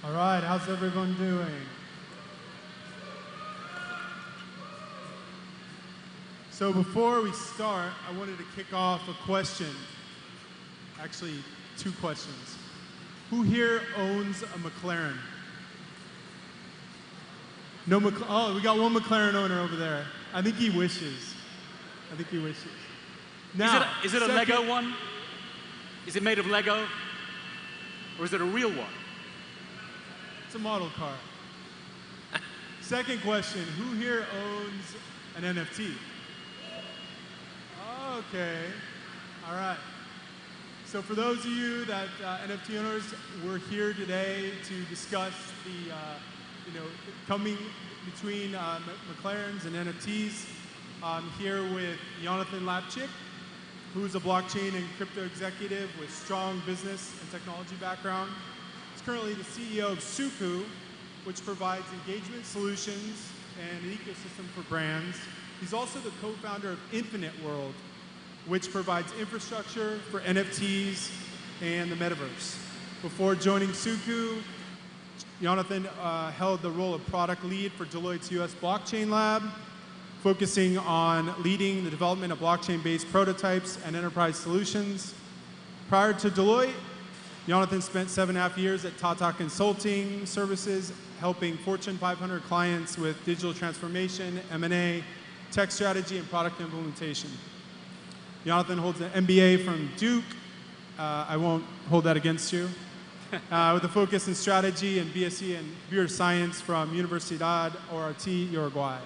All right, how's everyone doing? So before we start, I wanted to kick off a question. Actually, two questions. Who here owns a McLaren? No oh, we got one McLaren owner over there. I think he wishes. I think he wishes. Now, is it a Lego one? Is it made of Lego? Or is it a real one? It's a model car. Second question, who here owns an NFT? Okay, all right. So for those of you that NFT owners, we're here today to discuss the coming between McLarens and NFTs. I'm here with Yonathan Lapchik, who's a blockchain and crypto executive with strong business and technology background. He's currently the CEO of SUKU, which provides engagement solutions and an ecosystem for brands. He's also the co-founder of Infinite World, which provides infrastructure for NFTs and the Metaverse. Before joining SUKU, Yonathan held the role of product lead for Deloitte's US Blockchain Lab, focusing on leading the development of blockchain-based prototypes and enterprise solutions. Prior to Deloitte, Yonathan spent 7.5 years at Tata Consulting Services, helping Fortune 500 clients with digital transformation, M&A, tech strategy, and product implementation. Yonathan holds an MBA from Duke. I won't hold that against you. With a focus in strategy and BSc in computer science from Universidad ORT, Uruguay.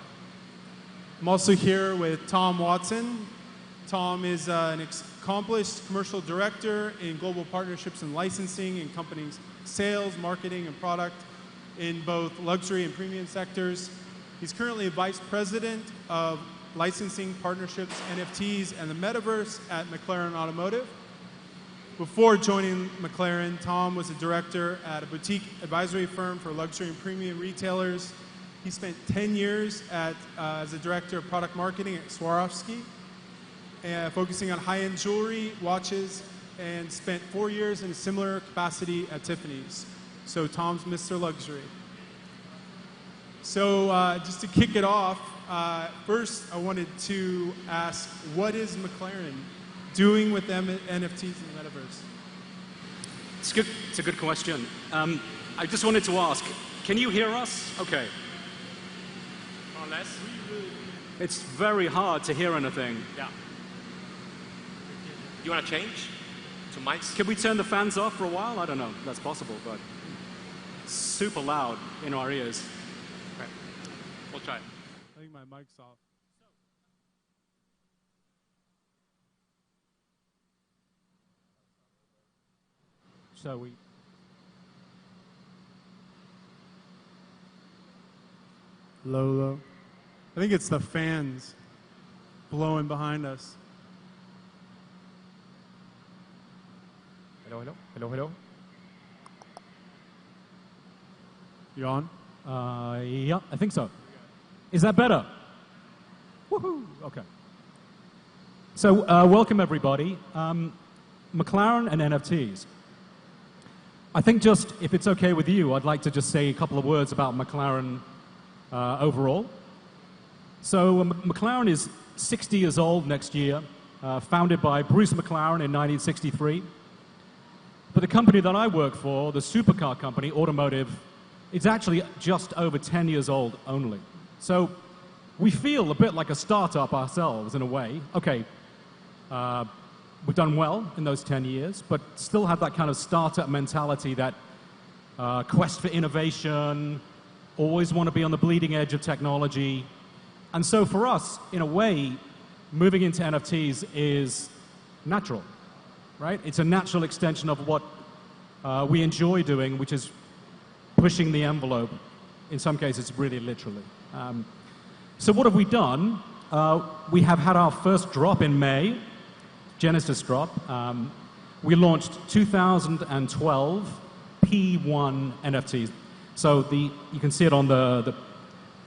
I'm also here with Tom Watson. Tom is an accomplished commercial director in global partnerships and licensing in companies' sales, marketing, and product in both luxury and premium sectors. He's currently a vice president of licensing, partnerships, NFTs, and the Metaverse at McLaren Automotive. Before joining McLaren, Tom was a director at a boutique advisory firm for luxury and premium retailers. He spent 10 years as a director of product marketing at Swarovski, focusing on high-end jewelry, watches, and spent 4 years in a similar capacity at Tiffany's. So Tom's Mr. Luxury. So just to kick it off, first I wanted to ask, what is McLaren doing with NFTs in the Metaverse? It's good. It's a good question. I just wanted to ask, can you hear us? Okay. More or less. It's very hard to hear anything. Yeah. You want to change to mics? Can we turn the fans off for a while? I don't know. That's possible, but it's super loud in our ears. Okay. We'll try. I think my mic's off. So we... Low. I think it's the fans blowing behind us. Hello. You on? Yeah, I think so. Is that better? Woohoo! Okay. So, welcome everybody. McLaren and NFTs. I think just, if it's okay with you, I'd like to just say a couple of words about McLaren overall. So, McLaren is 60 years old next year, founded by Bruce McLaren in 1963. But the company that I work for, the Supercar company, Automotive, it's actually just over 10 years old only. So we feel a bit like a startup ourselves in a way. Okay, we've done well in those 10 years, but still have that kind of startup mentality, that quest for innovation, always want to be on the bleeding edge of technology. And so for us, in a way, moving into NFTs is natural, right? It's a natural extension of what we enjoy doing, which is pushing the envelope, in some cases really literally. So what have we done? We have had our first drop in May, Genesis drop. We launched 2012 P1 NFTs. So you can see it on the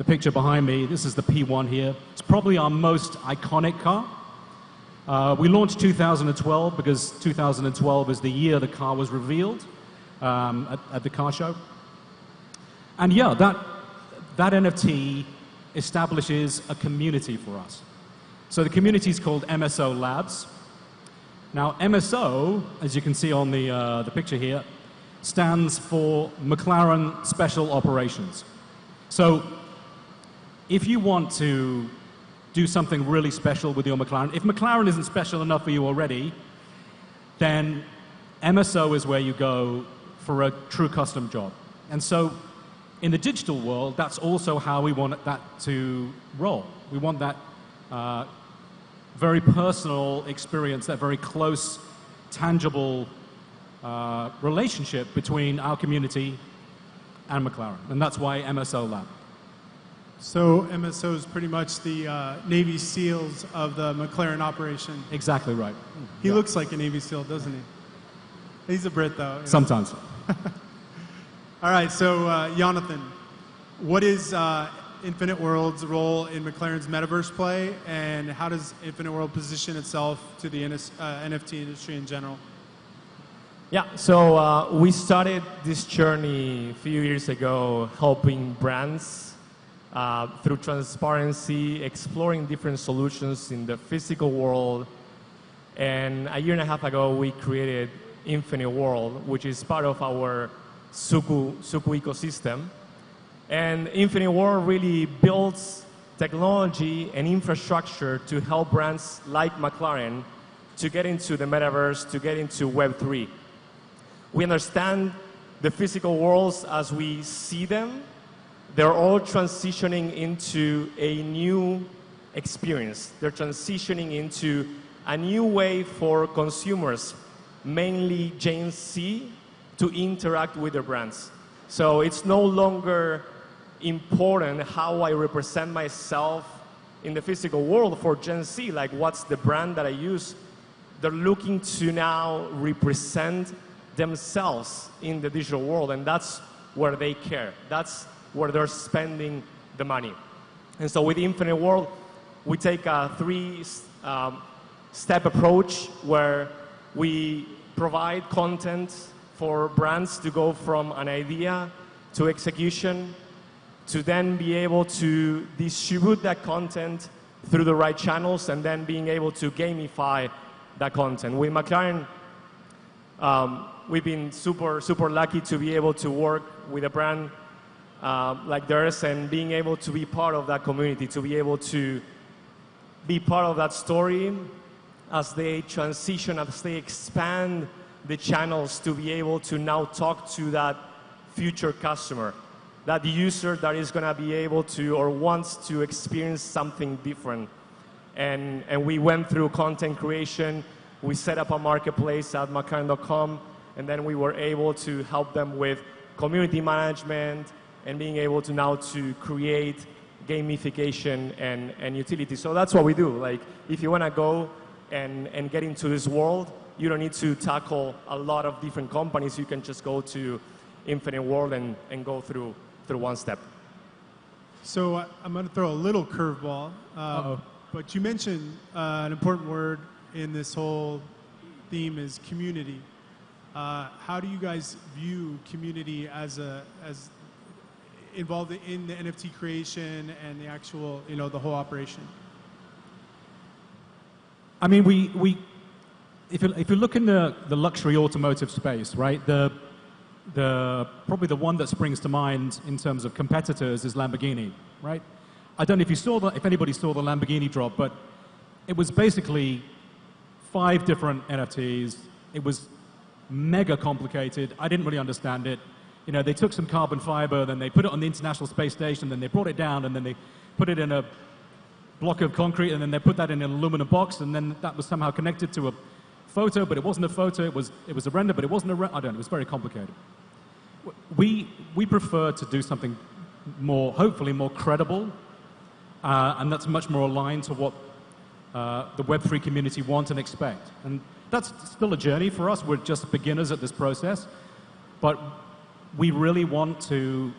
picture behind me. This is the P1 here. It's probably our most iconic car. We launched 2012 because 2012 is the year the car was revealed at the car show. And yeah, that NFT establishes a community for us. So the community is called MSO Labs. Now, MSO, as you can see on the picture here, stands for McLaren Special Operations. So if you want to do something really special with your McLaren, if McLaren isn't special enough for you already, then MSO is where you go for a true custom job. And so in the digital world, that's also how we want that to roll. We want that very personal experience, that very close, tangible relationship between our community and McLaren. And that's why MSO Lab. So MSO is pretty much the Navy SEALs of the McLaren operation. Exactly right. He looks like a Navy SEAL, doesn't he? He's a Brit, though. Sometimes. All right, so Yonathan, what is Infinite World's role in McLaren's Metaverse play, and how does Infinite World position itself to the NFT industry in general? Yeah, so we started this journey a few years ago helping brands through transparency, exploring different solutions in the physical world. And a year and a half ago, we created Infinite World, which is part of our SUKU ecosystem. And Infinite World really builds technology and infrastructure to help brands like McLaren to get into the metaverse, to get into Web3. We understand the physical worlds as we see them. They're all transitioning into a new experience. They're transitioning into a new way for consumers, mainly Gen Z, to interact with their brands. So it's no longer important how I represent myself in the physical world for Gen Z, like what's the brand that I use. They're looking to now represent themselves in the digital world, and that's where they care. That's where they're spending the money. And so with Infinite World, we take a three-step approach where we provide content for brands to go from an idea to execution, to then be able to distribute that content through the right channels, and then being able to gamify that content. With McLaren, we've been super lucky to be able to work with a brand like theirs, and being able to be part of that community, to be able to be part of that story as they transition, as they expand the channels to be able to now talk to that future customer, that user that is going to be able to or wants to experience something different. And we went through content creation. We set up a marketplace at McLaren.com, and then we were able to help them with community management and being able to now to create gamification and utility. So that's what we do. Like, if you want to go and get into this world, you don't need to tackle a lot of different companies. You can just go to Infinite World and go through one step. So I'm going to throw a little curveball, but you mentioned an important word in this whole theme is community. How do you guys view community as involved in the NFT creation and the actual, the whole operation? I mean, if you look in the luxury automotive space, right, probably the one that springs to mind in terms of competitors is Lamborghini, right? I don't know if anybody saw the Lamborghini drop, but it was basically 5 different NFTs. It was mega complicated. I didn't really understand it. They took some carbon fiber, then they put it on the International Space Station, then they brought it down, and then they put it in a block of concrete, and then they put that in an aluminum box, and then that was somehow connected to a photo, but it wasn't a photo. It was a render, but it wasn't a render. I don't know. It was very complicated. We prefer to do something more, hopefully more credible, and that's much more aligned to what the Web3 community want and expect. And that's still a journey for us. We're just beginners at this process, but we really want to,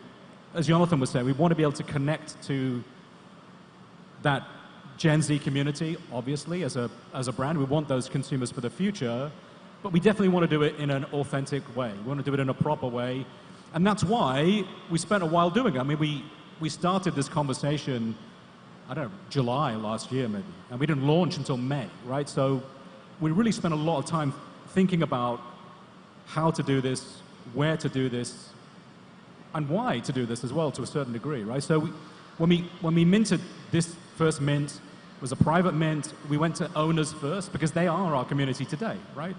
as Yonathan was saying, we want to be able to connect to that Gen Z community, obviously, as a brand. We want those consumers for the future, but we definitely want to do it in an authentic way. We want to do it in a proper way. And that's why we spent a while doing it. I mean, we started this conversation, I don't know, July last year maybe, and we didn't launch until May, right? So we really spent a lot of time thinking about how to do this, where to do this, and why to do this as well to a certain degree, right? So when we minted this first mint, it was a private mint. We went to owners first because they are our community today, right?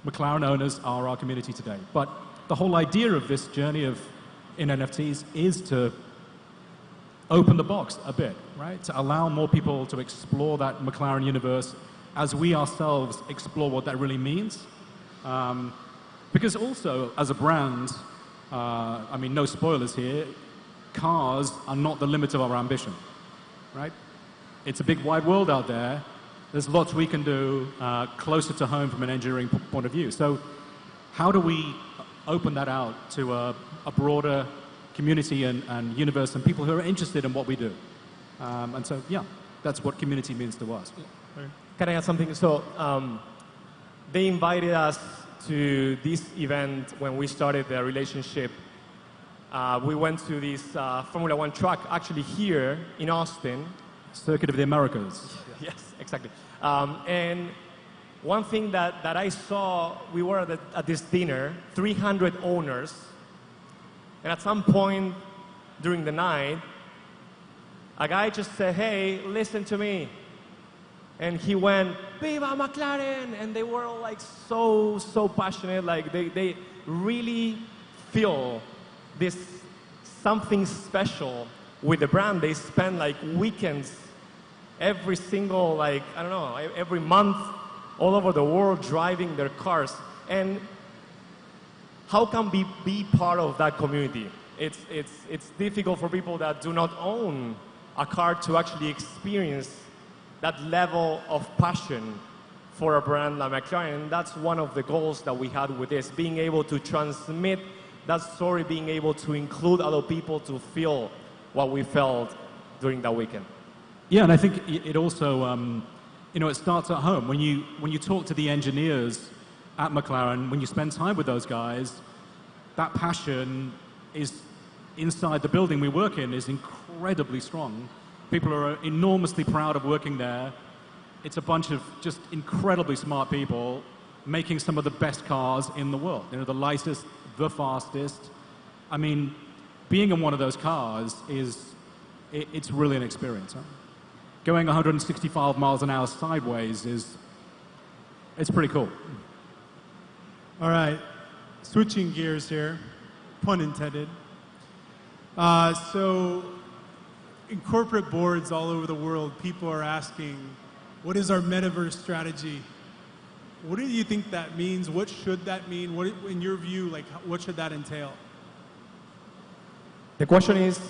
McLaren owners are our community today. But the whole idea of this journey in NFTs is to open the box a bit, right? To allow more people to explore that McLaren universe as we ourselves explore what that really means. Because also, as a brand, I mean, no spoilers here, cars are not the limit of our ambition, right? It's a big wide world out there. There's lots we can do closer to home from an engineering point of view. So how do we open that out to a broader community and universe and people who are interested in what we do? And so, yeah, that's what community means to us. Can I add something? So they invited us to this event when we started the relationship. We went to this Formula One track actually here in Austin. Circuit of the Americas. Yes, exactly. And one thing that I saw, we were at this dinner, 300 owners, and at some point during the night, a guy just said, "Hey, listen to me." And he went, "Viva McLaren!" And they were all like so passionate, like they really feel this something special with the brand. They spend like weekends every single, like, I don't know, every month all over the world driving their cars. And how can we be part of that community? It's difficult for people that do not own a car to actually experience that level of passion for a brand like McLaren. And that's one of the goals that we had with this, being able to transmit that story, being able to include other people to feel what we felt during that weekend. Yeah, and I think it also, you know, it starts at home. When you talk to the engineers at McLaren, when you spend time with those guys, that passion is inside the building we work in is incredibly strong. People are enormously proud of working there. It's a bunch of just incredibly smart people making some of the best cars in the world. You know, the lightest, the fastest. I mean, being in one of those cars it's really an experience. Huh? Going 165 miles an hour sideways it's pretty cool. All right, switching gears here, pun intended. So in corporate boards all over the world, people are asking, what is our metaverse strategy? What do you think that means? What should that mean? What, in your view, like, what should that entail? The question is,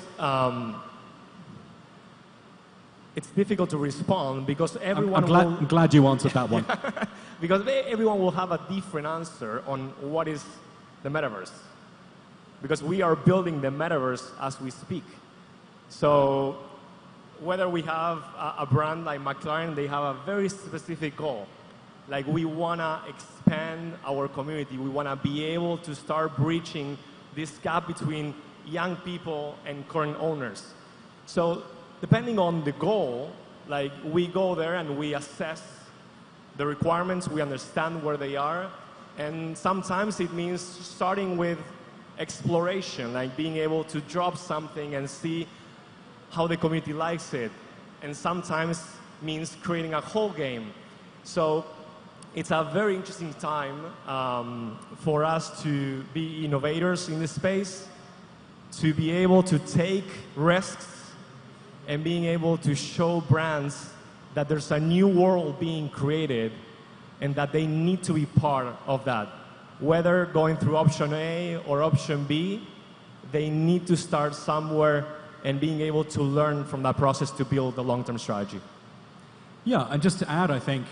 it's difficult to respond because everyone I'm glad you answered that one. because everyone will have a different answer on what is the metaverse. Because we are building the metaverse as we speak. So whether we have a brand like McLaren, they have a very specific goal. Like, we want to expand our community. We want to be able to start breaching this gap between young people and current owners. So depending on the goal, like, we go there and we assess the requirements, we understand where they are, and sometimes it means starting with exploration, like being able to drop something and see how the community likes it, and sometimes means creating a whole game. So it's a very interesting time for us to be innovators in this space, to be able to take risks and being able to show brands that there's a new world being created and that they need to be part of that. Whether going through option A or option B, they need to start somewhere and being able to learn from that process to build a long-term strategy. Yeah, and just to add, I think,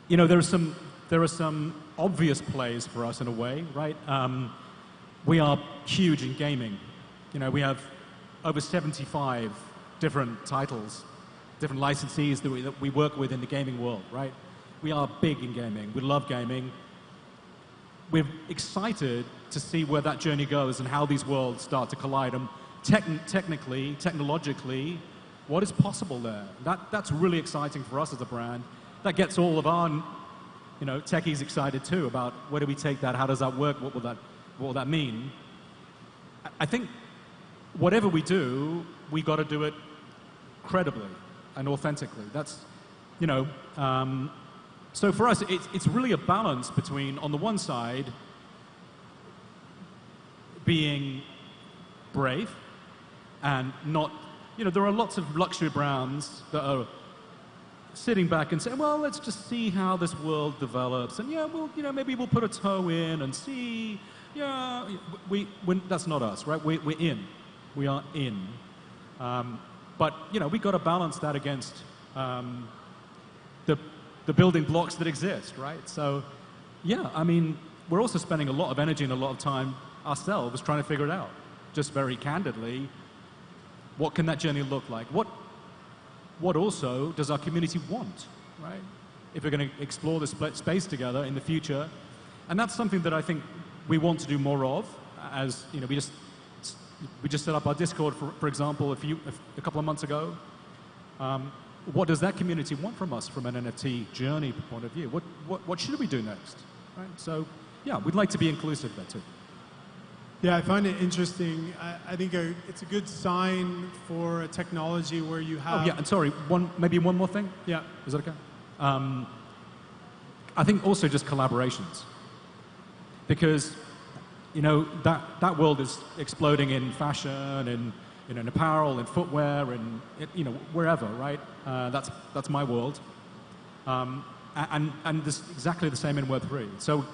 you know, there are some obvious plays for us in a way, right? We are huge in gaming. You know, we have over 75 different titles different licensees that we work with in the gaming world, right? We are big in gaming. We love gaming. We're excited to see where that journey goes and how these worlds start to collide. And technologically, what is possible there? That's really exciting for us as a brand. That gets all of our, techies excited too about where do we take that? How does that work? What will that mean? I think whatever we do, we got to do it credibly and authentically. That's, so for us, it's really a balance between, on the one side, being brave and not, there are lots of luxury brands that are sitting back and saying, well, let's just see how this world develops. And maybe we'll put a toe in and see. Yeah, that's not us, right? We're in. We are in. But, we've got to balance that against the building blocks that exist, right? So, we're also spending a lot of energy and a lot of time ourselves trying to figure it out. Just very candidly, what can that journey look like? What also does our community want, right? If we're going to explore this space together in the future. And that's something that I think we want to do more of, as, we just set up our Discord, for example, a couple of months ago. What does that community want from us from an NFT journey point of view? What should we do next? Right? So, we'd like to be inclusive there too. Yeah, I find it interesting. I think it's a good sign for a technology where you have... Oh, yeah, and sorry, maybe one more thing? Yeah. Is that okay? I think also just collaborations. Because, that world is exploding in fashion, in apparel, in footwear, and wherever, right? That's my world, and this exactly the same in Web3. So,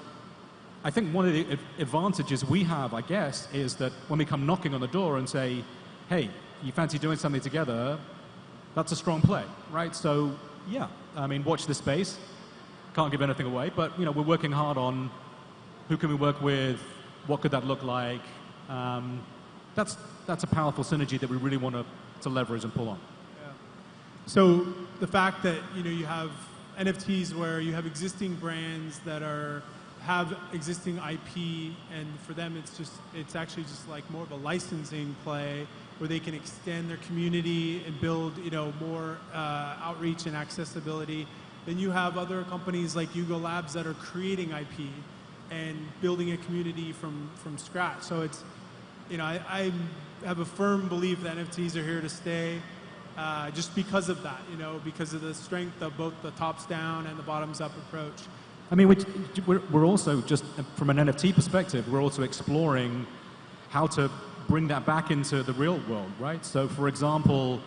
I think one of the advantages we have, I guess, is that when we come knocking on the door and say, "Hey, you fancy doing something together?" That's a strong play, right? So, watch this space. Can't give anything away, but we're working hard on who can we work with, what could that look like. That's a powerful synergy that we really want to leverage and pull on. Yeah. So the fact that you have NFTs where you have existing brands that have existing IP, and for them it's actually just like more of a licensing play where they can extend their community and build more outreach and accessibility. Then you have other companies like SUKU Labs that are creating IP and building a community from scratch. So it's I have a firm belief that NFTs are here to stay, just because of that, because of the strength of both the tops down and the bottoms up approach. We're also, just from an NFT perspective, we're also exploring how to bring that back into the real world, right? So, for example,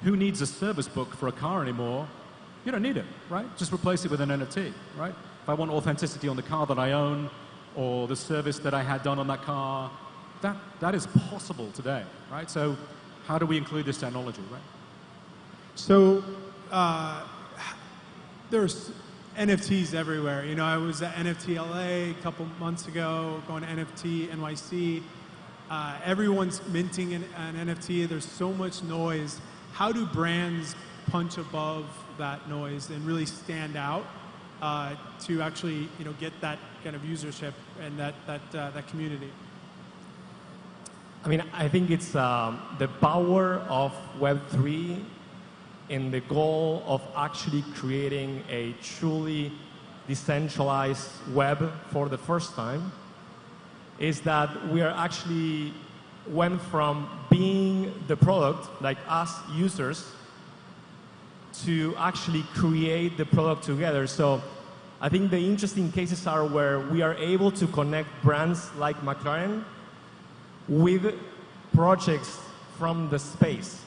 who needs a service book for a car anymore? You don't need it, right? Just replace it with an NFT, right? If I want authenticity on the car that I own, or the service that I had done on that car, that is possible today, right? So, how do we include this technology, right? So, there's NFTs everywhere. I was at NFT LA a couple months ago, going to NFT NYC. Everyone's minting an NFT. There's so much noise. How do brands punch above that noise and really stand out to actually, get that kind of usership and that community? I think it's the power of Web3 and the goal of actually creating a truly decentralized web for the first time is that we are actually went from being the product, like us users, to actually create the product together. So I think the interesting cases are where we are able to connect brands like McLaren with projects from the space,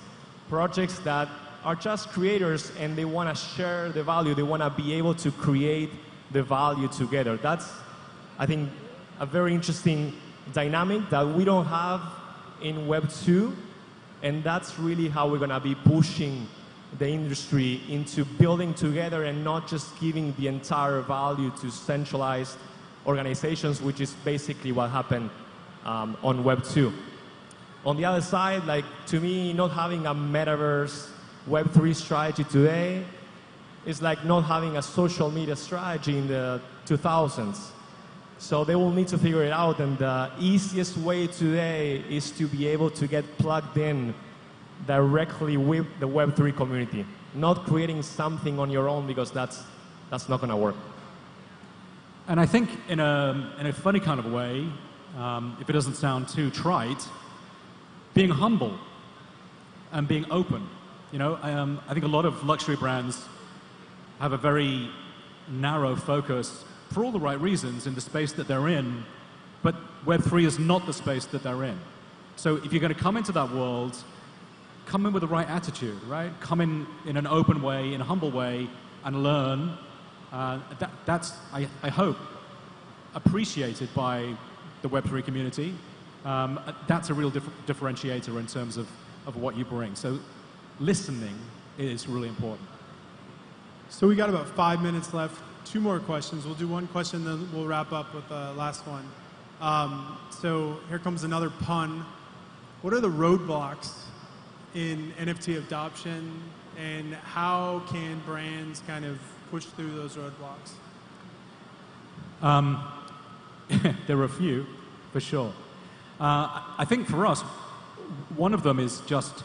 projects that are just creators and they want to share the value, they want to be able to create the value together. That's, I think, a very interesting dynamic that we don't have in Web 2, and that's really how we're going to be pushing the industry into building together and not just giving the entire value to centralized organizations, which is basically what happened on Web 2. On the other side, like, to me, not having a metaverse Web3 strategy today is like not having a social media strategy in the 2000s. So they will need to figure it out, and the easiest way today is to be able to get plugged in directly with the Web3 community, not creating something on your own, because that's not going to work. And I think in a funny kind of way, if it doesn't sound too trite, being humble and being open. You know, I think a lot of luxury brands have a very narrow focus for all the right reasons in the space that they're in, but Web3 is not the space that they're in. So if you're going to come into that world, come in with the right attitude, right? Come in an open way, in a humble way, and learn. That's, I hope, appreciated by the Web3 community. That's a real differentiator in terms of what you bring. So listening is really important. So we got about 5 minutes left. 2 more questions. We'll do one question, then we'll wrap up with the last one. So here comes another pun. What are the roadblocks in NFT adoption, and how can brands kind of push through those roadblocks? There are a few, for sure. I think for us, one of them is just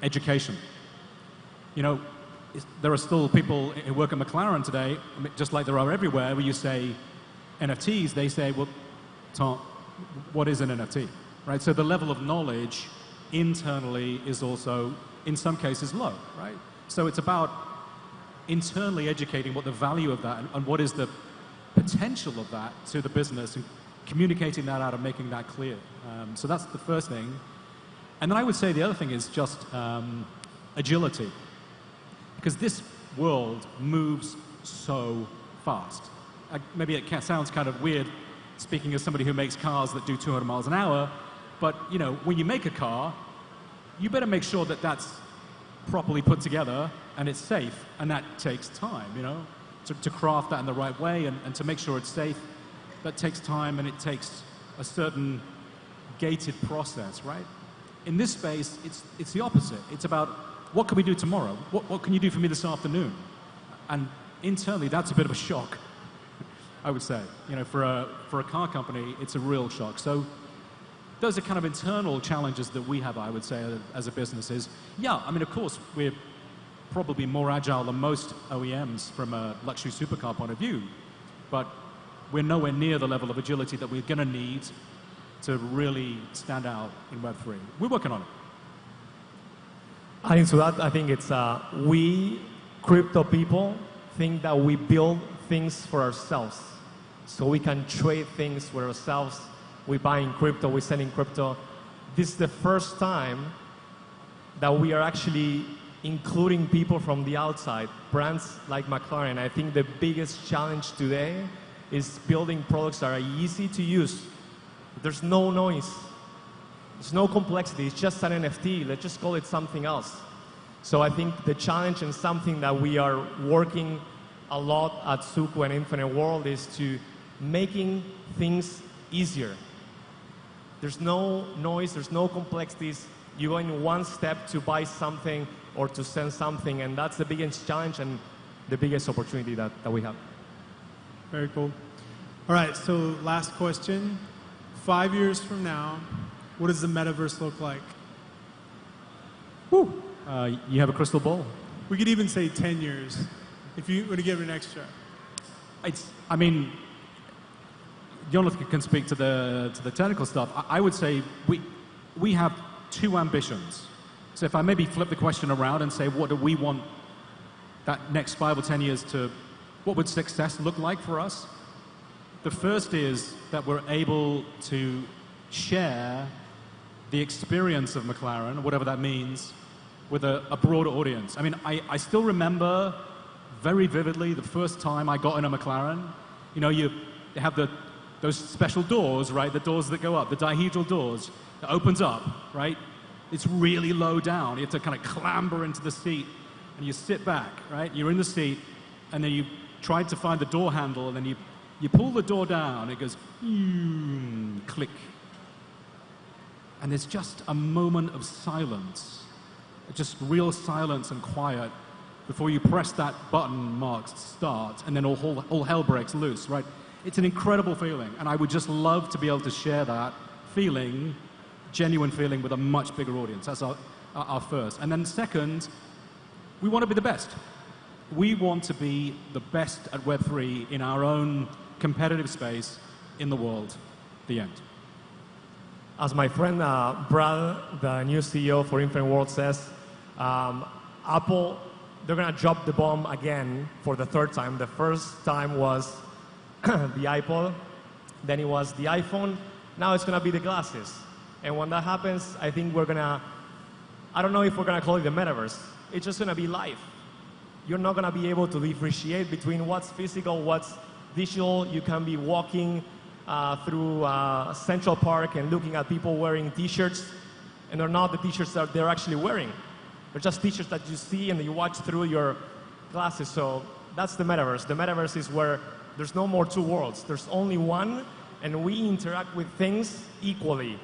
education. You know, there are still people who work at McLaren today, just like there are everywhere, where you say NFTs, they say, well, Tom, what is an NFT? Right? So the level of knowledge internally is also, in some cases, low, right? So it's about internally educating what the value of that and what is the potential of that to the business, and communicating that out and making that clear. So that's the first thing. And then I would say the other thing is just agility. Because this world moves so fast. Maybe it sounds kind of weird speaking as somebody who makes cars that do 200 miles an hour, but you know, when you make a car, you better make sure that that's properly put together and it's safe, and that takes time, you know, to craft that in the right way and to make sure it's safe. That takes time, and it takes a certain gated process, right? In this space, it's the opposite. It's about, what can we do tomorrow? What can you do for me this afternoon? And internally, that's a bit of a shock, I would say. You know, for a car company, it's a real shock. So those are kind of internal challenges that we have, I would say, as a business is, yeah, I mean, of course, we're probably more agile than most OEMs from a luxury supercar point of view, but we're nowhere near the level of agility that we're going to need to really stand out in Web3. We're working on it. Adding to that, I think it's we crypto people think that we build things for ourselves, so we can trade things with ourselves. We buy in crypto, we sell in crypto. This is the first time that we are actually including people from the outside, brands like McLaren. I think the biggest challenge today is building products that are easy to use. There's no noise. There's no complexity. It's just an NFT. Let's just call it something else. So I think the challenge, and something that we are working a lot at SUKU and Infinite World, is to making things easier. There's no noise. There's no complexities. You go in one step to buy something or to send something, and that's the biggest challenge and the biggest opportunity that we have. Very cool. All right, so last question. 5 years from now, what does the metaverse look like? Woo. You have a crystal ball? We could even say 10 years, if you were to give it an extra. I mean, Yonathan can speak to the technical stuff. I would say we have 2 ambitions. So if I maybe flip the question around and say, what do we want that next 5 or 10 years to, what would success look like for us? The first is that we're able to share the experience of McLaren, whatever that means, with a broader audience. I mean, I still remember very vividly the first time I got in a McLaren. You know, you have those special doors, right? The doors that go up, the dihedral doors that opens up, right? It's really low down. You have to kind of clamber into the seat, and you sit back, right? You're in the seat, and then you try to find the door handle, and then you pull the door down, it goes, click. And there's just a moment of silence just real silence and quiet before you press that button marked start, and then all hell breaks loose, right? It's an incredible feeling, and I would just love to be able to share that feeling, genuine feeling, with a much bigger audience. That's our first. And then second, we want to be the best. We want to be the best at Web3 in our own competitive space in the world. The end. As my friend Brad, the new CEO for Infinite World, says, Apple, they're going to drop the bomb again for the third time. The first time was the iPod, then it was the iPhone, now it's going to be the glasses. And when that happens, I think we're going to, I don't know if we're going to call it the Metaverse. It's just going to be live. You're not going to be able to differentiate between what's physical, what's digital. You can be walking through Central Park and looking at people wearing T-shirts, and they're not the T-shirts that they're actually wearing. They're just T-shirts that you see and you watch through your glasses. So that's the Metaverse. The Metaverse is where there's no more two worlds. There's only one, and we interact with things equally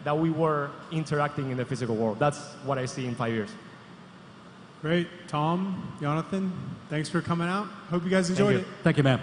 that we were interacting in the physical world. That's what I see in 5 years. Great. Tom, Yonathan, thanks for coming out. Hope you guys enjoyed it. Thank you, man.